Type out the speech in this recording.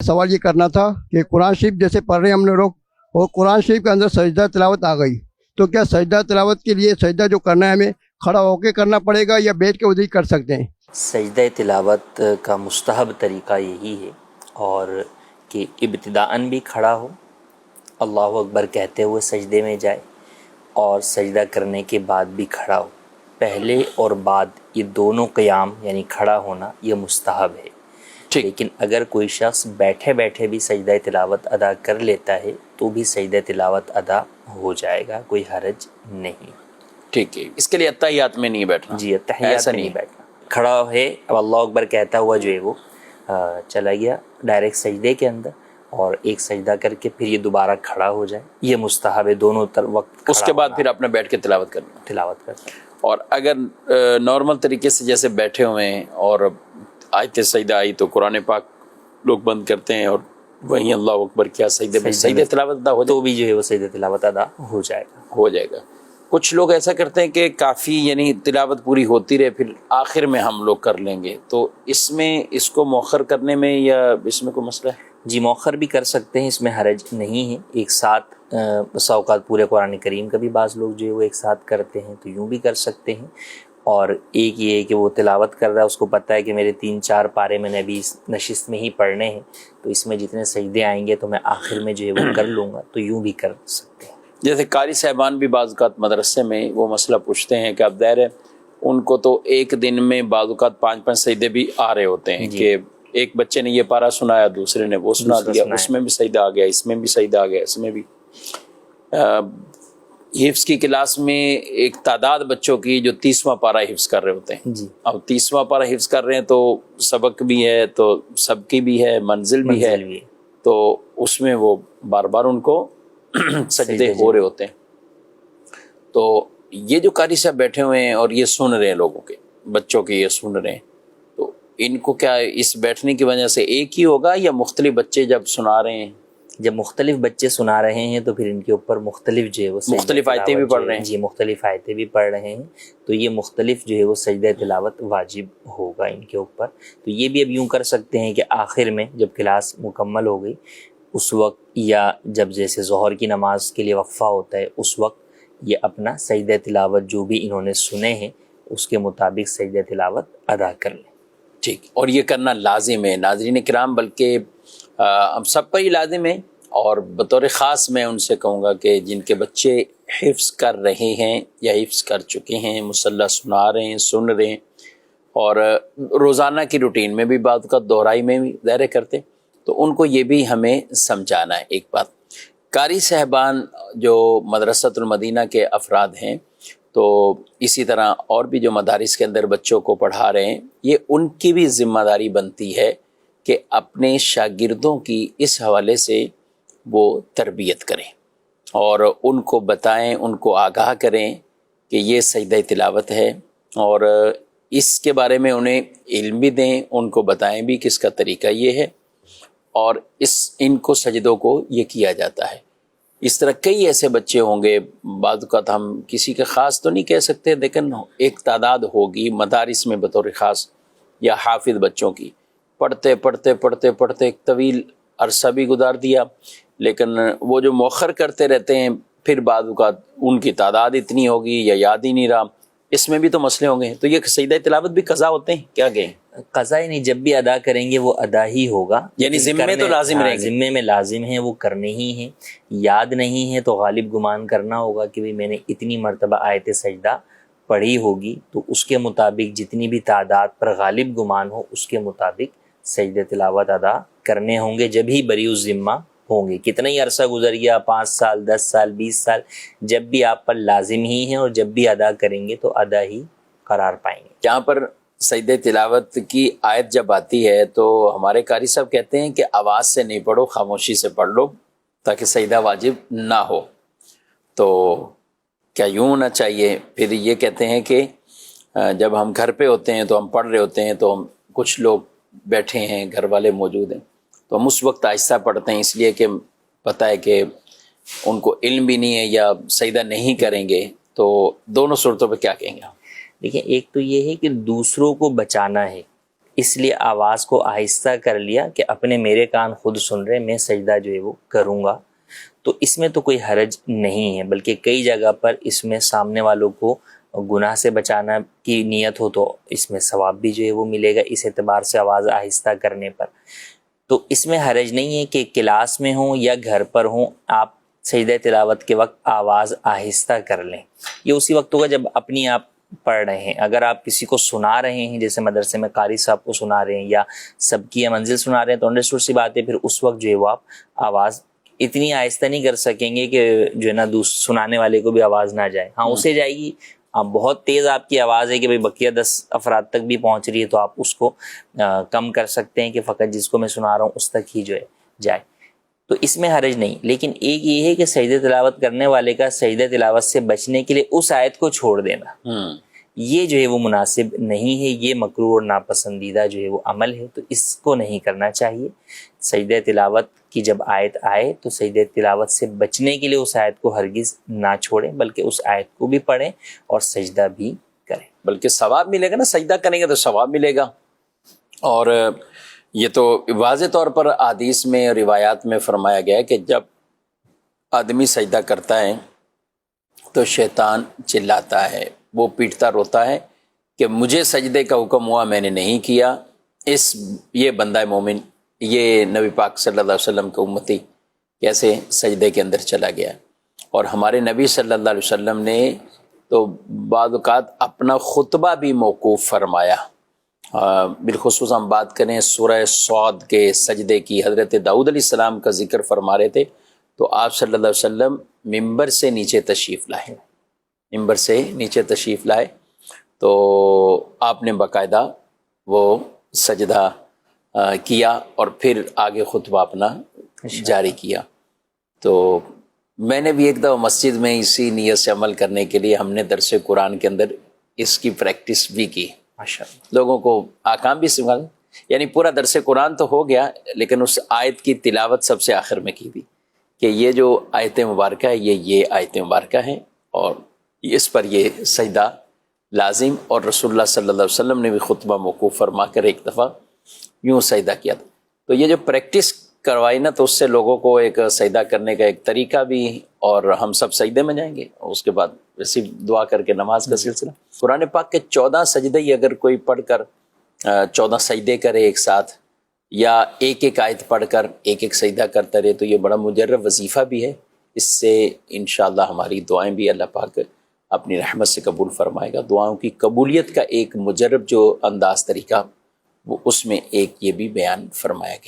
सवाल ये करना था कि कुरान शरीफ जैसे पढ़ रहे हैं हम लोग और कुरान शरीफ के अंदर सजदा तिलावत आ गई, तो क्या सजदा तिलावत के लिए सजदा जो करना है हमें खड़ा होकर करना पड़ेगा या बैठ के उधर ही कर सकते हैं? सजदा तिलावत का मुस्तहब तरीक़ा यही है और कि इब्तिदाअन भी खड़ा हो, अल्लाहु अकबर कहते हुए सजदे में जाए और सजदा करने के बाद भी खड़ा हो। पहले और बाद ये दोनों क़याम यानी खड़ा होना ये मुस्तहब है। लेकिन अगर कोई शख्स बैठे बैठे भी सजदा तिलावत अदा कर लेता है तो भी सजदा तिलावत अदा हो जाएगा, कोई हरज नहीं। ठीक है, इसके लिए अत्तहियात में नहीं बैठना। जी, अत्तहियात में नहीं बैठना, खड़ा है। अब अल्लाह अकबर कहता हुआ जो है वो चला गया डायरेक्ट सजदे के अंदर और एक सजदा करके फिर ये दोबारा खड़ा हो जाए, ये मुस्तहब है दोनों वक्त। उसके बाद फिर आपने बैठ के तिलावत करना। और अगर नॉर्मल तरीके से जैसे बैठे हुए हैं और आयत सजदा आई तो कुरान पाक लोग बंद करते हैं और वहीं अल्लाह अकबर क्या सजदे तिलावत अदा हो तो भी जो है वो सजदे तिलावत अदा हो जाएगा। कुछ लोग ऐसा करते हैं कि काफ़ी यानी तिलावत पूरी होती रहे फिर आखिर में हम लोग कर लेंगे, तो इसमें इसको मौखर करने में या इसमें कोई मसला है? जी, मौखर भी कर सकते हैं, इसमें हरज नहीं है। एक साथ बसा औक़ात पूरे कुरान करीम का भी बाज़ लोग जो है वो एक साथ करते हैं तो यूँ भी कर सकते हैं। और एक ये है कि वो तिलावत कर रहा है, उसको पता है कि मेरे 3-4 पारे मैंने अभी इस नशिस्त में ही पढ़ने हैं तो इसमें जितने सजदे आएंगे तो मैं आखिर में जो है वो कर लूँगा, तो यूँ भी कर सकते हैं। जैसे कारी साहबान भी बाज़ औक़ात मदरसे में वो मसला पूछते हैं कि अब ज़ाहिर है उनको तो एक दिन में बाज़ औक़ात 5-5 सजदे भी आ रहे होते हैं कि एक बच्चे ने ये पारा सुनाया, दूसरे ने वो सुना दिया, उसमें भी सजदा आ गया, इसमें भी सजदा आ गया, इसमें भी। हिफ्ज़ की क्लास में एक तादाद बच्चों की जो 30वां पारा हिफ्ज़ कर रहे होते हैं जी। अब 30वां पारा हिफ्ज़ कर रहे हैं तो सबक भी है, तो सबकी भी है, मंजिल भी है, तो उसमें वो बार बार उनको सजदे हो रहे होते हैं। तो ये जो कारी साहब बैठे हुए हैं और ये सुन रहे हैं लोगों के बच्चों के, ये सुन रहे हैं, तो इनको क्या इस बैठने की वजह से एक ही होगा या मुख्तलिफ बच्चे जब सुना रहे हैं? जब मुख्तलिफ बच्चे सुना रहे हैं तो फिर इनके ऊपर मुख्तलिफ जो है वो मुख्तलिफ आयतें भी पढ़ रहे हैं। जी, मुख्तलिफ आयतें भी पढ़ रहे हैं तो ये मुख्तलिफ जो है वो सजदा तिलावत वाजिब होगा इनके ऊपर। तो ये भी अब यूँ कर सकते हैं कि आखिर में जब क्लास मुकम्मल हो गई उस वक्त, या जब जैसे ज़ोहर की नमाज के लिए वक्फ़ा होता है उस वक्त, ये अपना सजदा तिलावत जो भी इन्होंने सुने हैं उसके मुताबिक सजदा तिलावत अदा कर लें। ठीक, और ये करना लाजिम है नाज़रीन किराम, बल्कि हम सब पर ही लाजिम है। और बतौर ख़ास मैं उनसे कहूँगा कि जिनके बच्चे हिफ्ज़ कर रहे हैं या हिफ्ज़ कर चुके हैं, मुसल्ला सुना रहे हैं, सुन रहे हैं और रोज़ाना की रूटीन में भी बात का दोहराई में भी ज़ाहिर करते, तो उनको ये भी हमें समझाना है। एक बात, कारी साहबान जो मदरसतुल मदीना के अफराद हैं, तो इसी तरह और भी जो मदारिस के अंदर बच्चों को पढ़ा रहे हैं, ये उनकी भी ज़िम्मेदारी बनती है कि अपने शागिर्दों की इस हवाले से वो तरबियत करें और उनको बताएं, उनको आगाह करें कि ये सजदा तिलावत है और इसके बारे में उन्हें इल्म भी दें, उनको बताएं भी कि इसका तरीका ये है और इनको सजदों को ये किया जाता है। इस तरह कई ऐसे बच्चे होंगे, बाद वक़्त हम किसी के ख़ास तो नहीं कह सकते, लेकिन एक तादाद होगी मदारिस में बतौर ख़ास या हाफिज़ बच्चों की, पढ़ते पढ़ते पढ़ते पढ़ते एक तवील अरसा भी गुजार दिया, लेकिन वो जो मौखर करते रहते हैं फिर बाद वक़्त उनकी तादाद इतनी होगी या याद ही नहीं रहा, इसमें भी तो मसले होंगे। तो ये सजदा तिलावत भी कज़ा होते हैं क्या? गए कज़ा ही नहीं, जब भी अदा करेंगे वो अदा ही होगा, यानी ज़िम्मे तो लाजिम रहेंगे। ज़िम्मे में लाजिम है, वो करने ही हैं। याद नहीं है तो गालिब गुमान करना होगा कि भाई मैंने इतनी मरतबा आयत सजदा पढ़ी होगी, तो उसके मुताबिक जितनी भी तादाद पर गालिब गुमान हो उसके मुताबिक सजदा तिलावत अदा करने होंगे, जब ही बरी ज़िम्मा होंगे। कितना ही अरसा गुजर गया, 5 साल 10 साल 20 साल, जब भी आप पर लाजिम ही है और जब भी अदा करेंगे तो अदा ही करार पाएंगे। यहाँ पर सजदा तिलावत की आयत जब आती है तो हमारे कारी साहब कहते हैं कि आवाज़ से नहीं पढ़ो, खामोशी से पढ़ लो ताकि सजदा वाजिब ना हो। तो क्या यूँ होना चाहिए? फिर ये कहते हैं कि जब हम घर पे होते हैं तो हम पढ़ रहे होते हैं, तो हम कुछ लोग बैठे हैं, घर वाले मौजूद हैं, तो हम उस वक्त आहिस्ता पढ़ते हैं, इसलिए कि पता है कि उनको इल्म भी नहीं है या सजदा नहीं करेंगे। तो दोनों सूरतों पे क्या कहेंगे? देखिए, एक तो ये है कि दूसरों को बचाना है, اس لیے آواز کو آہستہ کر لیا کہ اپنے میرے کان خود سن رہے، میں سجدہ جو ہے وہ کروں گا. تو اس میں تو کوئی حرج نہیں ہے، بلکہ کئی جگہ پر اس میں سامنے والوں کو گناہ سے بچانا کی نیت ہو تو اس میں ثواب بھی جو ہے وہ ملے گا اس اعتبار سے آواز آہستہ کرنے پر. تو اس میں حرج نہیں ہے کہ کلاس میں ہوں یا گھر پر ہوں آپ سجدہ تلاوت کے وقت آواز آہستہ کر لیں. یہ اسی وقت ہوگا جب اپنی آپ پڑھ رہے ہیں. اگر آپ کسی کو سنا رہے ہیں، جیسے مدرسے میں قاری صاحب کو سنا رہے ہیں یا سب کی منزل سنا رہے ہیں، تو انڈرسٹوڈ سی بات ہے، پھر اس وقت جو ہے وہ آپ آواز اتنی آہستہ نہیں کر سکیں گے کہ جو ہے نا سنانے والے کو بھی آواز نہ جائے. ہاں اسے جائے گی، بہت تیز آپ کی آواز ہے کہ بھئی بقیہ 10 افراد تک بھی پہنچ رہی ہے، تو آپ اس کو کم کر سکتے ہیں کہ فقط جس کو میں سنا رہا ہوں اس تک ہی جو ہے جائے. تو اس میں حرج نہیں. لیکن ایک یہ ہے کہ سجدہ تلاوت کرنے والے کا سجدہ تلاوت سے بچنے کے لیے اس آیت کو چھوڑ دینا، یہ جو ہے وہ مناسب نہیں ہے. یہ مکروہ اور ناپسندیدہ جو ہے وہ عمل ہے، تو اس کو نہیں کرنا چاہیے. سجدہ تلاوت کی جب آیت آئے تو سجدہ تلاوت سے بچنے کے لیے اس آیت کو ہرگز نہ چھوڑیں، بلکہ اس آیت کو بھی پڑھیں اور سجدہ بھی کریں. بلکہ ثواب ملے گا نا، سجدہ کریں گے تو ثواب ملے گا. اور یہ تو واضح طور پر احادیث میں اور روایات میں فرمایا گیا ہے کہ جب آدمی سجدہ کرتا ہے تو شیطان چلاتا ہے، وہ پیٹتا روتا ہے کہ مجھے سجدے کا حکم ہوا، میں نے نہیں کیا. یہ بندہ مومن، یہ نبی پاک صلی اللہ علیہ وسلم کا امتی کیسے سجدے کے اندر چلا گیا. اور ہمارے نبی صلی اللہ علیہ وسلم نے تو بعض اوقات اپنا خطبہ بھی موقوف فرمایا. بالخصوص ہم بات کریں سورہ صاد کے سجدے کی، حضرت داؤد علیہ السلام کا ذکر فرما رہے تھے تو آپ صلی اللہ علیہ وسلم ممبر سے نیچے تشریف لائے، تو آپ نے باقاعدہ وہ سجدہ کیا اور پھر آگے خطبہ اپنا جاری کیا. تو میں نے بھی ایک دفعہ مسجد میں اسی نیت سے عمل کرنے کے لیے ہم نے درس قرآن کے اندر اس کی پریکٹس بھی کی، لوگوں کو آکام بھی سکھا. یعنی پورا درس قرآن تو ہو گیا، لیکن اس آیت کی تلاوت سب سے آخر میں کی تھی کہ یہ جو آیت مبارکہ ہے یہ آیت مبارکہ ہیں اور اس پر یہ سجدہ لازم. اور رسول اللہ صلی اللہ علیہ وسلم نے بھی خطبہ موقوف فرما کر ایک دفعہ یوں سجدہ کیا تھا. تو یہ جو پریکٹس کروائی نا، تو اس سے لوگوں کو ایک سجدہ کرنے کا ایک طریقہ بھی، اور ہم سب سجدے میں جائیں گے اور اس کے بعد ویسی دعا کر کے نماز کا سلسلہ. قرآن پاک کے 14 سجدے ہی اگر کوئی پڑھ کر 14 سجدے کرے ایک ساتھ، یا ایک آیت پڑھ کر ایک سجدہ کرتا رہے، تو یہ بڑا مجرب وظیفہ بھی ہے. اس سے انشاءاللہ ہماری دعائیں بھی اللہ پاک اپنی رحمت سے قبول فرمائے گا. دعاؤں کی قبولیت کا ایک مجرب جو انداز طریقہ، وہ اس میں ایک یہ بھی بیان فرمایا گیا.